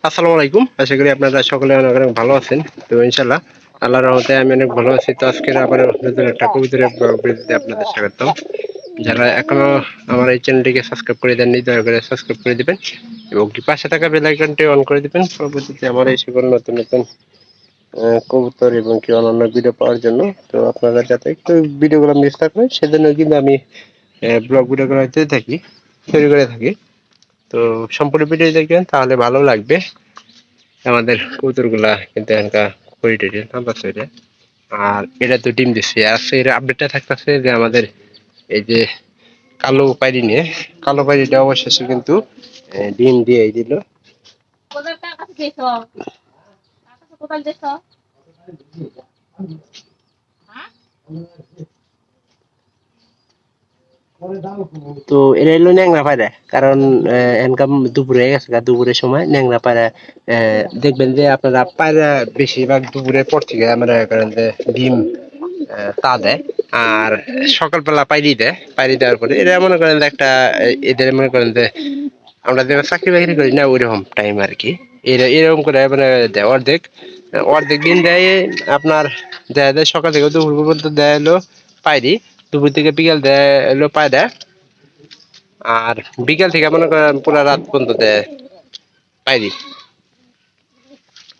আসসালামু আলাইকুম। আশা করি আপনারা সকলে অনেক অনেক ভালো আছেন। তো ইনশাআল্লাহ আল্লাহর রহমতে আমি অনেক ভালো আছি। তো আজকে আবার নতুন একটা কবুতরের ভিডিওতে আপনাদের স্বাগতম। যারা এখনো আমার এই চ্যানেলটিকে সাবস্ক্রাইব করে দেননি দয়া করে সাবস্ক্রাইব করে দিবেন এবং কি পাশে থাকা বেল আইকনটি অন করে দিবেন পরবর্তীতে আমার এই সকল নতুন নতুন কবুতর এবং কি অন্যান্য ভিডিও পাওয়ার জন্য। তো আপনারা যাতে একটু ভিডিওগুলো মিস না করেন সেজন্য কিন্তু আমি ব্লগ ভিডিওগুলো তৈরি করে থাকি। তো সম্পূর্ণ ভিডিও দেখবেন তাহলে ভালো লাগবে। আমাদের কবুতরগুলা কিন্তু এখানকার কোয়ালিটি নাম্বার ছয়টা আর এটা তো ডিম দিচ্ছে। আজকে এর আপডেটটা থাকতেছে যে আমাদের এই যে কালো পায়রি নিয়ে, কালো পায়রিটা অবশেষে কিন্তু ডিম দিয়ে দিল। তো এটা হলো ন্যাংরা পায়রা, কারণ এনকাম দুপুরে গেছে, দুপুরের সময় ন্যাংরা পায়রা দেখবেন যে আপনারা পায়রা বেশিরভাগ দুপুরের পর থেকে আমরা করেন যে ডিম তা দেয় আর সকালবেলা পাইরি দেওয়ার পরে এরা মনে করেন যে একটা এদের মনে করেন যে আমরা যেমন চাকরি বাকরি করি না ওইরকম টাইম আর কি। এরকম করে মানে দেয় অর্ধেক অর্ধেক দিন দেয় আপনার দেয় দেয় সকাল থেকে দুপুর পর্যন্ত দেয় হলো পাইরি, দুপুর থেকে বিকাল দেয় হলো পায়রা আর বিকাল থেকে মনে করেন পুরা রাত পর্যন্ত দেয় পাইরি।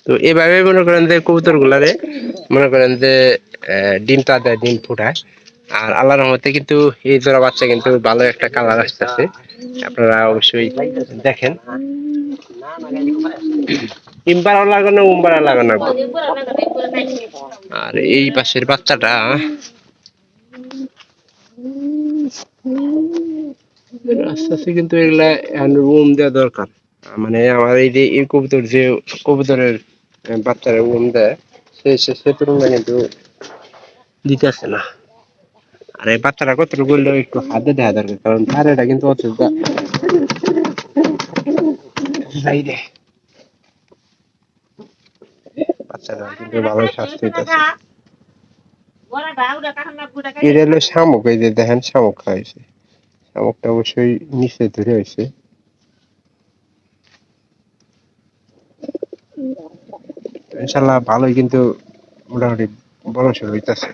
তো এভাবে মনে করেন যে কবুতর গুলারে মনে করেন যে ডিম তা দেয়, ডিম ফুটায়। আর আল্লাহর রহমতে কিন্তু এই জোড়া বাচ্চা কিন্তু ভালো একটা কালার আসতেছে, আপনারা অবশ্যই দেখেন। ইম্বারা লাগানো উম্বারা লাগানো। আর এই পাশের বাচ্চাটা আস্তে আস্তে কিন্তু এগুলা রুম দেওয়া দরকার। মানে আমার এই যে এই কবুতর যে কবুতরের বাচ্চারা রুম দেয় সে তুলনায় কিন্তু দিতে আসে না। আর এই বাচ্চারা কতটুকু বললেও একটু হাতে দেওয়া দরকার, কারণ পায়রাটা কিন্তু বাচ্চারা কিন্তু ভালো স্বাস্থ্য হইতেছে। এটা হলো শামুক, এই যে দেখেন শামুক খাইছে, শামুকটা অবশ্যই নিচে ধরে হয়েছে। ইনশাল্লাহ ভালোই কিন্তু মোটামুটি বড় সড় হইতেছে।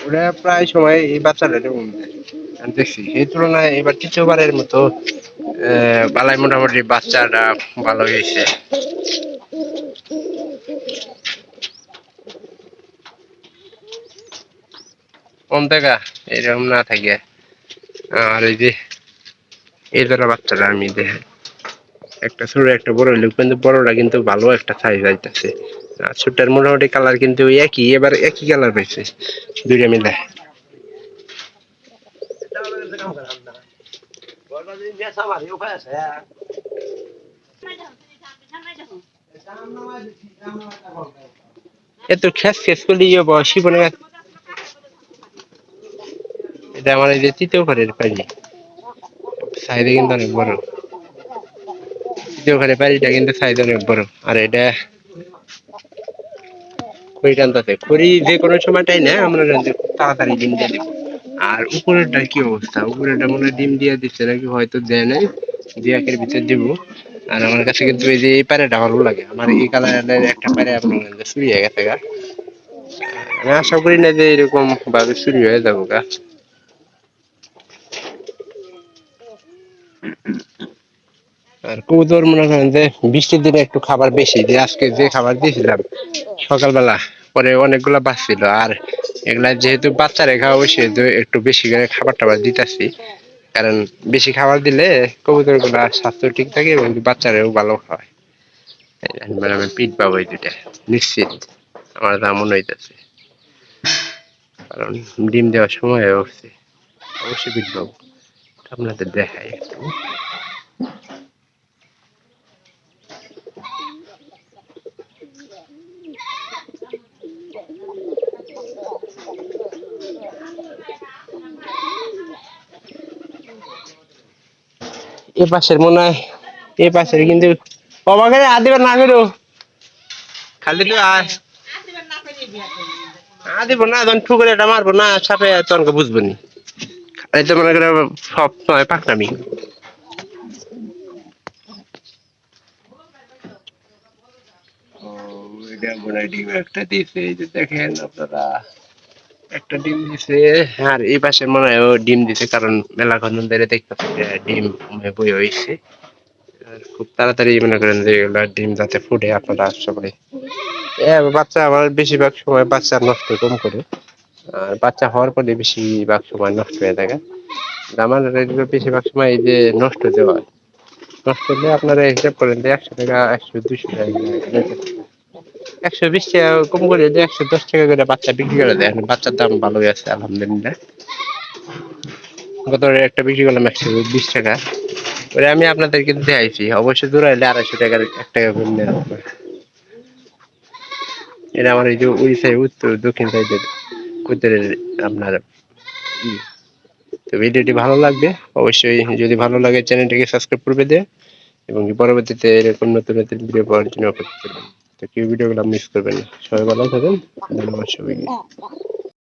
ওরা প্রায় সময় এই বাচ্চাটা দেখছি, এই তুলনায় এবার তৃতীয়বারের মতো বালাই মোটামুটি বাচ্চাটা ভালো হয়েছে। কম টাকা এরকম না থাকে। আর এই যে এই ধরা বাচ্চাটা আমি দেখে একটা ছোট একটা বড় হইলো, কিন্তু বড়টা কিন্তু ভালো একটা সাইজ আইতেছে আর ছোটটার মোটামুটি কালার কিন্তু একই, এবার একই কালার পাইছে দুইটা মিলে। এত খ্যাস খ্যাস করলে বয়সী বনে এটা আমার এই যে তৃতীয় ঘরের পাইনি সাইজে কিন্তু অনেক বড়। তৃতীয় ঘরের পাইটা কিন্তু সাইজ অনেক বড়। আর এটা খড়ি টানতেছে, খড়ি যে কোনো সময়টাই না আমরা খুব তাড়াতাড়ি ডিম দিয়ে দিব। আর উপরেরটার কি অবস্থা, উপরেরটা মনে হয় ডিম দিয়ে দিচ্ছে নাকি, হয়তো দেয় নাই, দুই একের ভিতরে দিব। আর আমার কাছে কিন্তু এই যে এই পায়রাটা ভালো লাগে, আমার এই কালারের একটা পায়রা আপনার চুরি হয়ে গেছে গা। আমি আশা করি না যে এরকম ভাবে চুরি হয়ে যাবো গা। আর কবুতর মনে করেন যে বৃষ্টির দিনে একটু খাবার বেশি, যে আজকে যে খাবার দিয়েছিলাম সকালবেলা পরে অনেকগুলা বাঁচছিল। আর এগুলা যেহেতু বাচ্চা রেখা সেহেতু একটু বেশি করে খাবার টাবার দিতেছি, কারণ বেশি খাবার দিলে কবুতর গুলা স্বাস্থ্য ঠিক থাকে এবং বাচ্চারাও ভালো হয়। মানে আমি পিট পাবো এই দুইটা নিশ্চিত, আমার তা মনে হইতেছে, কারণ ডিম দেওয়ার সময় হয়ে উঠছে। অবশ্যই পিট পাবো, আপনাদের দেখাই একটু। এ পাশের মনে হয় এ পাশের কিন্তু অবাকে আদিবার না করো, খালি তো আদিব না যখন ঠুকরে এটা মারবো না সাপে তখন বুঝবো নি। এই তো মনে করে সব সময় পাকনামি। ডিম একটা দিছে, এই যে দেখেন আপনারা, একটা ডিম দিছে। আর এই পাশে মনে হয় ও ডিম দিছে, কারণ মেলাক্ষণ ধরে দেখতেছি যে ডিম বই হয়েছে। আর খুব তাড়াতাড়ি মনে করেন যে এগুলা ডিম যাতে ফুটে, আপনারা আশা করি। বাচ্চা আমার বেশিরভাগ সময় বাচ্চা নষ্ট কম করে, আর বাচ্চা হওয়ার পরে বেশিরভাগ সময় নষ্ট হয়ে থাকে। আমার এগুলো বেশিরভাগ সময় এই যে নষ্ট দেওয়া হয়। নষ্ট হলে আপনারা হিসাব করেন যে 100 টাকা, 100-200 টাকা, 120 টাকা কম করে, যে 110 টাকা করে বাচ্চা বিক্রি করে দেয়। এখন বাচ্চার দাম ভালোই আছে আলহামদুলিল্লাহ। গত একটা বিক্রি করলাম 120 টাকা। ওরে আমি আপনাদেরকে দেখাইছি, অবশ্যই দূরাইলে 250 টাকার 1 টাকা করে নেওয়া হবে। এটা আমার এই যে ওই সাইড, উত্তর দক্ষিণ সাইডের কুত্তের আপনার ই। তো ভিডিওটি ভালো লাগবে অবশ্যই, যদি ভালো লাগে চ্যানেলটিকে সাবস্ক্রাইব করবে দেয়, এবং পরবর্তীতে এরকম নতুন নতুন ভিডিও পাওয়ার জন্য অপেক্ষা করবেন। তো কেউ ভিডিওগুলো মিস করবেন না। সবাই ভালো থাকেন, ধন্যবাদ সবাইকে।